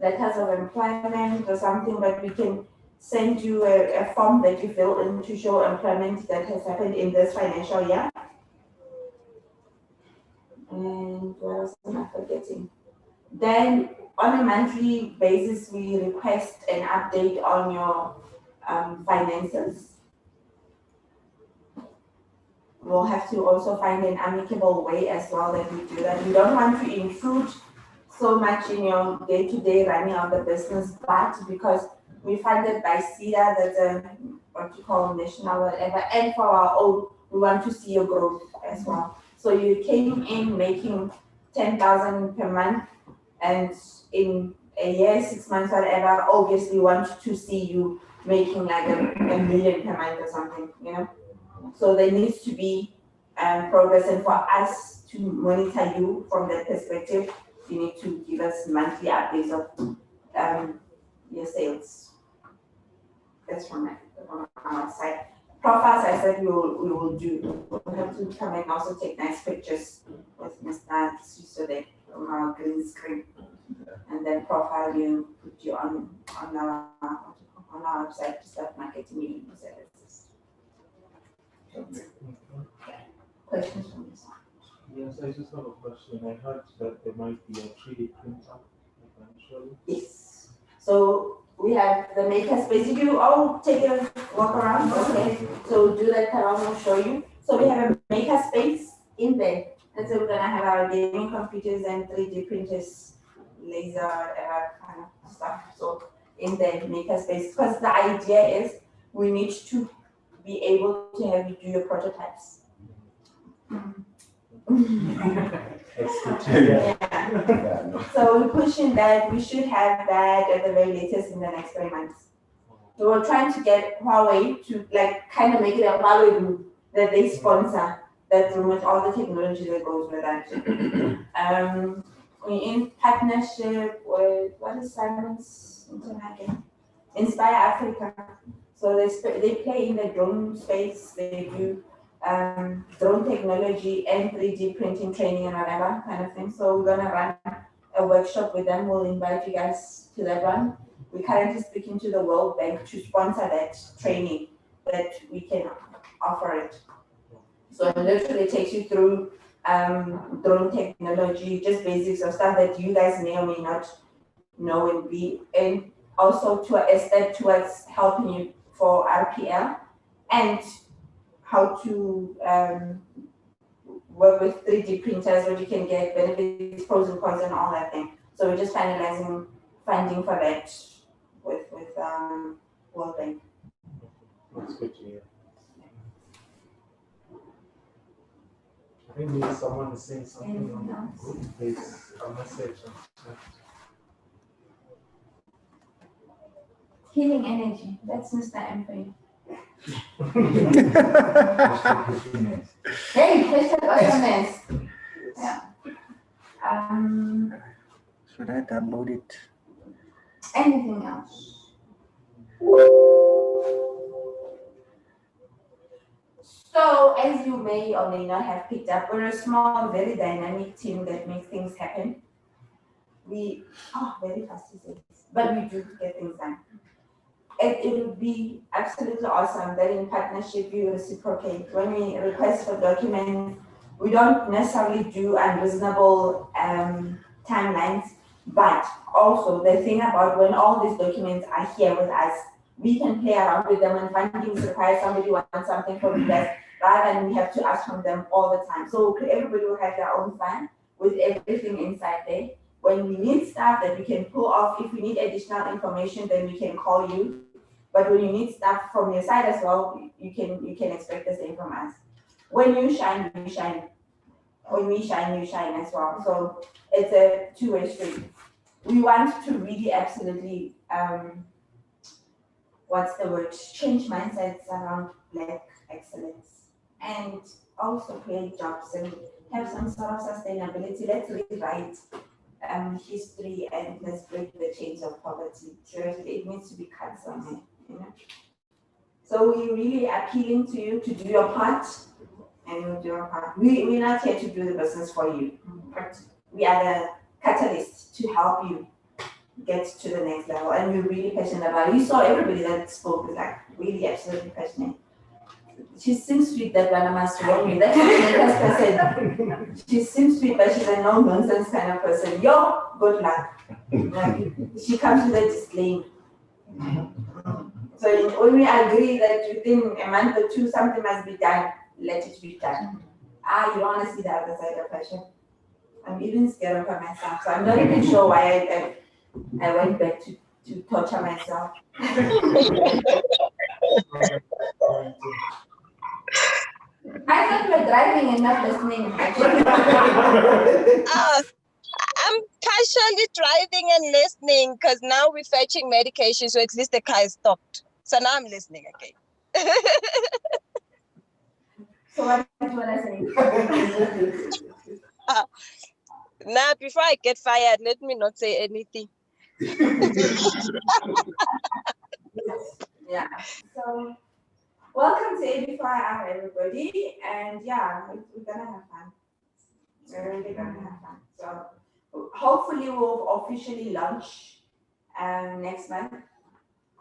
letters of employment or something that we can send you a form that you fill in to show employment that has happened in this financial year? And what else am I forgetting? Then on a monthly basis, we request an update on your finances. We'll have to also find an amicable way as well that we do that. We don't want to intrude so much in your day-to-day running of the business, but because we funded by CEDA, that's a what you call national whatever, and for our own, we want to see your growth as well. So you came in making 10,000 per month, and in a year, 6 months, whatever, obviously want to see you making like a million per month or something, you know? So there needs to be progress, and for us to monitor you from that perspective, you need to give us monthly updates of your sales. That's from our side. Profiles, I said we will do. We'll have to come and also take nice pictures with Mr. so that from our green screen, and then profile you, put you on our website to start marketing you and services. Questions from this? Yes, I just have a question. I heard that there might be a 3D printer eventually. Yes. So we have the makerspace. If you all take a walk around, okay. So do that, Karan will show you. So we have a makerspace in there. And so we're gonna have our gaming computers and 3D printers, laser, whatever kind of stuff. So in the makerspace, because the idea is we need to be able to have you do your prototypes. So we're pushing that. We should have that at the very latest in the next 3 months. So we're trying to get Huawei to like kind of make it a Huawei group that they sponsor, that with all the technology that goes with that. We're in partnership with, what is Simon's internet? Inspire Africa. So they play in the drone space. They do drone technology and 3D printing training and whatever kind of thing. So we're gonna run a workshop with them. We'll invite you guys to that one. We're currently speaking to the World Bank to sponsor that training that we can offer it. So it literally takes you through drone technology, just basics of stuff that you guys may or may not know, and also to a step towards helping you for RPL and how to work with 3D printers, where you can get benefits, pros and cons and all that thing. So we're just finalizing funding for that with World Bank. That's good to hear. I think maybe someone is saying something on the group. There's a message on chat. Healing energy, that's Mr. MP. Hey, Mr. Awesomeness. Yeah. Should I download it? Anything else? So, as you may or may not have picked up, we're a small, very dynamic team that makes things happen. Very fast to say this, but we do get things done. It would be absolutely awesome that in partnership you reciprocate. When we request for documents, we don't necessarily do unreasonable timelines, but also the thing about when all these documents are here with us, we can play around with them, and findings require somebody wants something from you guys, rather than we have to ask from them all the time. So everybody will have their own file with everything inside there. When we need stuff that we can pull off, if we need additional information, then we can call you. But when you need stuff from your side as well, you can expect the same from us. When you shine, we shine. When we shine, you shine as well. So it's a two-way street. We want to really absolutely change mindsets around Black excellence, and also create jobs and have some sort of sustainability. Let's rewrite history, and let's break the chains of poverty. Seriously, it needs to be cut somewhere, you know. So we're really appealing to you to do your part, and we'll do our part. We're not here to do the business for you, but we are the catalyst to help you get to the next level, and we're really passionate about it. You saw everybody that spoke is like really absolutely passionate. She seems sweet, that one, I must warn you. That's the best person. She seems sweet, but she's a no-nonsense kind of person. Yo, good luck. She comes with a disclaimer. So when we agree that within a month or two something must be done, let it be done. You don't want to see the other side of fashion. I'm even scared of her myself, so I'm not even sure why I went back to torture myself. I thought you were driving and not listening. I'm casually driving and listening because now we're fetching medication, so at least the car is stopped. So now I'm listening again. So what do you want to say? Now, before I get fired, let me not say anything. Yeah. So welcome to AB4IR, everybody, and yeah, we're gonna have fun. We're really gonna have fun. So hopefully we'll officially launch next month.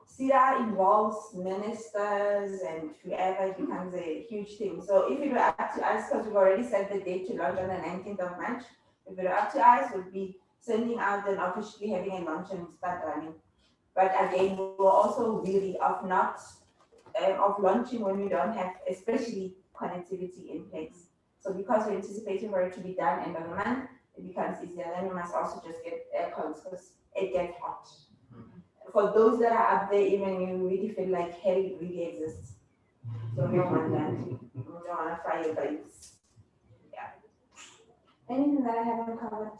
CIRA involves ministers and whoever, it becomes a huge thing. So if it were up to us, because we've already set the date to launch on the 19th of March, if it were up to us, we'd be sending out and officially having a launch and start running. But again, we're also weary of of launching when we don't have, especially connectivity in place. So because we're anticipating for it to be done end of the month, it becomes easier. Then we must also just get aircons because it gets hot. For those that are up there, even you really feel like hell really exists. So we don't want that. We don't want to fire vibes. Yeah. Anything that I haven't covered?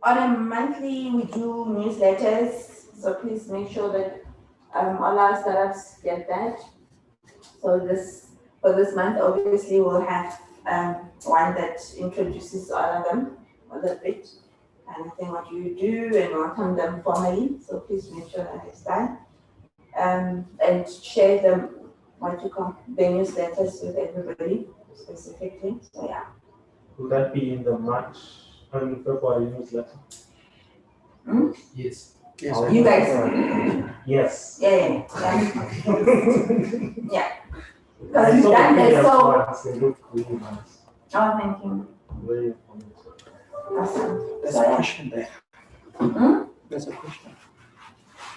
On a monthly, we do newsletters. So please make sure that all our startups get that. So for this month, obviously, we'll have one that introduces all of them a little bit. And I think what you do and welcome them formally. So please make sure that it's done. And share them, the newsletters with everybody specifically. So yeah. Will that be in the March and February newsletter? Yes. Yes. You guys. Yes. Yeah. Yeah. Because we've done that so. They look really nice. Oh, thank you. Very informative. Awesome. There's a question there. There's a question.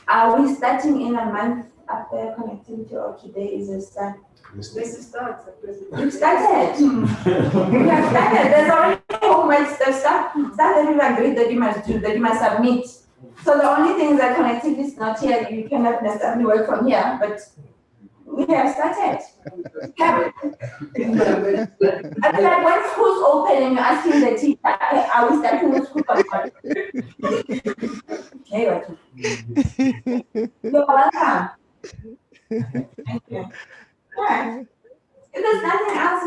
Are we starting in a month after connectivity, or today is a start? This is start. We've started. We have started. There's already homework stuff that we've agreed that you must do, that you must submit. So the only thing is that connectivity is not here. You cannot necessarily work from here, but we have started. I mean, like when school's open and you're asking the teacher, are we starting with school or not? You're welcome. Thank you. All right. If there's nothing else,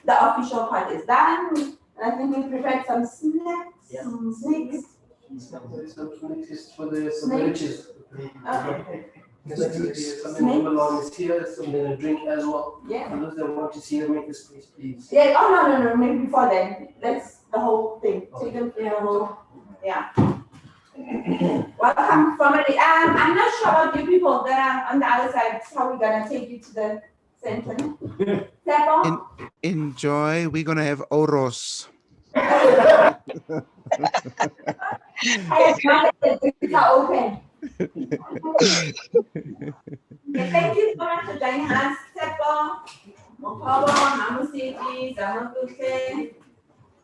the official part is done. I think we prepared some snacks, some snakes. For the riches. Okay. Something along is here, something to drink as well. Yeah. For those that want to see her make this place, please. Yeah, oh no, maybe before then. That's the whole thing. Take them through the whole, yeah. Welcome, family. I'm not sure about you people that are on the other side. How we're gonna take you to the center. Enjoy. We're gonna have oros. I have not let the doors are open. Okay, thank you so much for joining us. Tepo, Mokobo, Mamusiji, Zamakuse,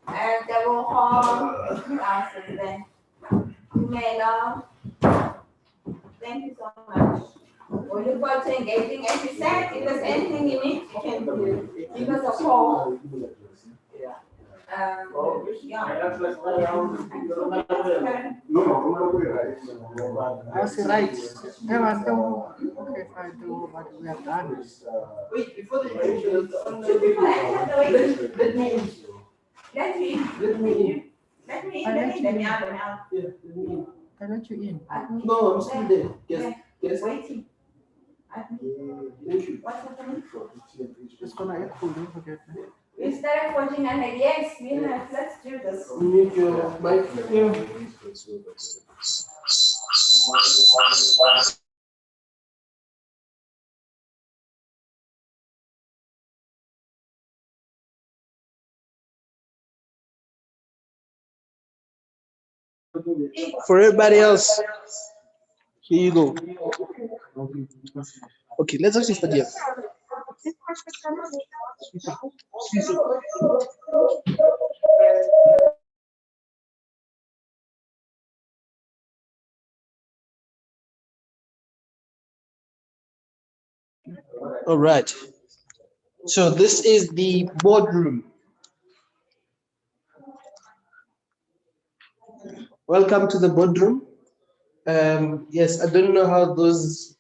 and Dewoho, then Mela. Thank you so much. We look forward to engaging. As you said, if there's anything you need, you can give us a call. Yeah. That's right. Okay, fine, do what we have done. Wait, before the intro, Let me out. I let you in. No, I'm still there. Yes. Waiting. Thank you. What's happening? It's gonna get cool, don't forget. We started watching and like, yes, let's do this. Mute your mic. For everybody else, here you go. Okay, let's actually start here. All right. So this is the boardroom. Welcome to the boardroom. Yes, I don't know how those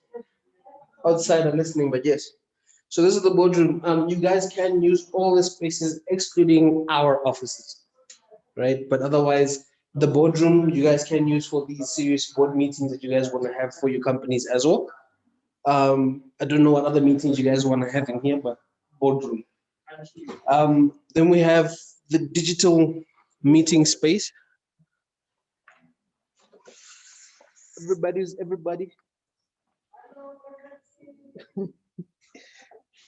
outside are listening, but yes. So this is the boardroom. You guys can use all the spaces excluding our offices, right? But otherwise, the boardroom you guys can use for these serious board meetings that you guys want to have for your companies as well. I don't know what other meetings you guys want to have in here, but boardroom. Then we have the digital meeting space. Everybody.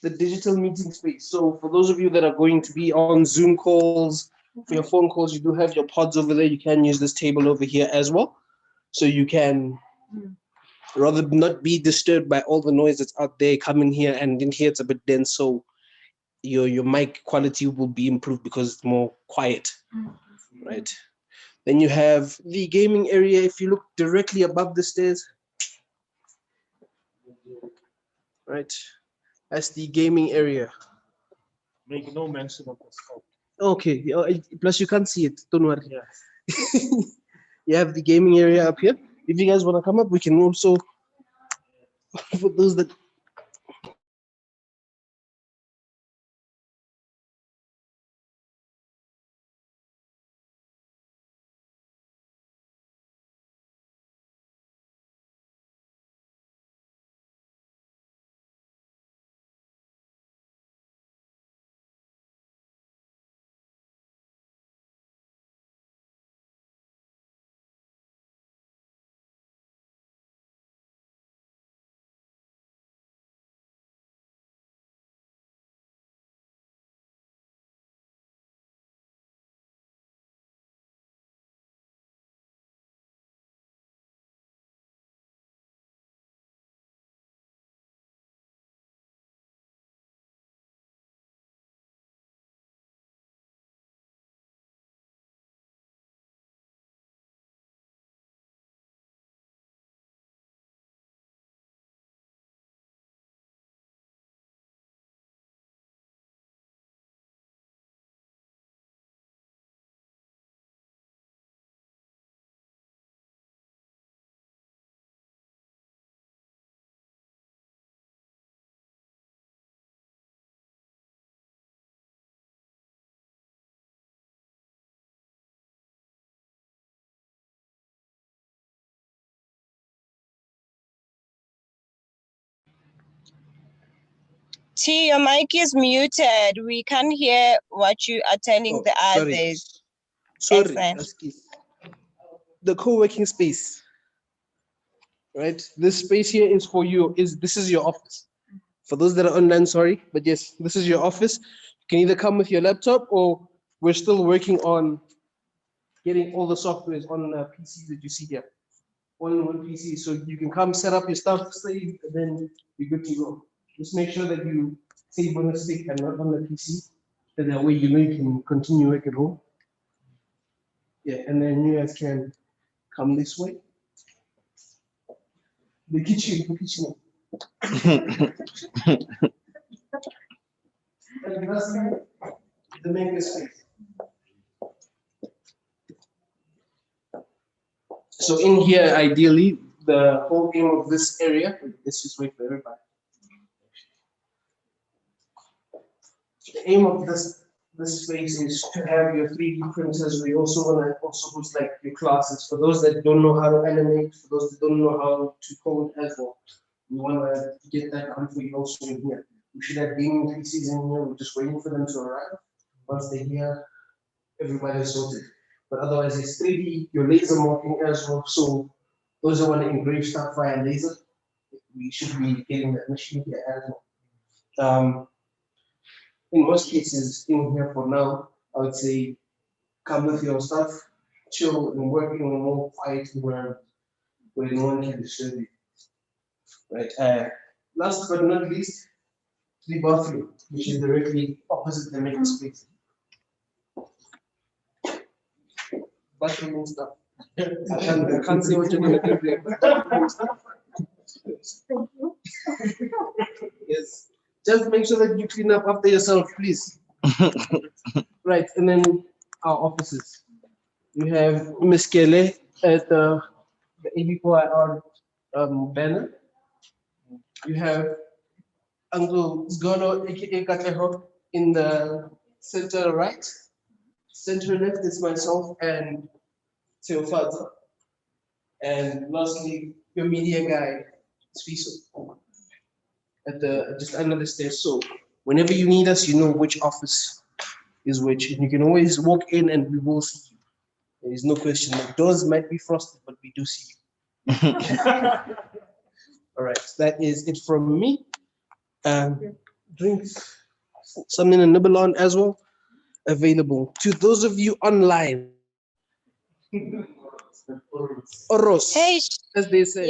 The digital meeting space. So for those of you that are going to be on Zoom calls, for your phone calls, you do have your pods over there. You can use this table over here as well. So you can rather not be disturbed by all the noise that's out there coming here, and in here it's a bit dense, so your mic quality will be improved because it's more quiet, right? Then you have the gaming area. If you look directly above the stairs, right, that's the gaming area. Make no mention of the scope. Okay, plus you can't see it, don't worry. Yeah. You have the gaming area up here. If you guys want to come up, we can also, for those that T, your mic is muted. We can't hear what you are telling the Sorry. others. Sorry, Excellent. excuse. The co-working space, right? This space here is for you. This is your office. For those that are online, sorry, but yes, this is your office. You can either come with your laptop, or we're still working on getting all the softwares on PCs that you see here. On one PC, so you can come set up your stuff, save, and then you're good to go. Just make sure that you save on the stick and not on the PC. Then that way you know you can continue work at home. Yeah, and then you guys can come this way. The kitchen. And that's the main space. So in here, ideally, the whole aim of this area, let's just wait for everybody. The aim of this space is to have your 3D printers. We also want to also host like your classes for those that don't know how to animate, for those that don't know how to code as well. We want to get that done for you also in here. We should have gaming PCs in here. We're just waiting for them to arrive. Once they're here, everybody's sorted. But otherwise, it's 3D, your laser marking as well. So those who want to engrave stuff via laser, we should be getting that machine here as well. In most cases, in here for now, I would say come with your stuff, chill and work in a more quiet environment where no one can disturb you. Right. Last but not least, the bathroom, which is directly opposite the main space. Bathroom and stuff. I can't see what you're going to do there. Yes. Just make sure that you clean up after yourself, please. Right, and then our offices. You have Miss Kele at the AB4IR banner. You have Uncle Zgono, aka Katleho, in the center right. Center left is myself and Teofaza. And lastly, your media guy, Sfiso, at the just under the stairs. So whenever you need us, you know which office is which, and you can always walk in and we will see you. There is no question. The doors might be frosted, but we do see you. All right, that is it from me. Drinks, something to nibble on as well, available to those of you online. Oros, Hey, as they say.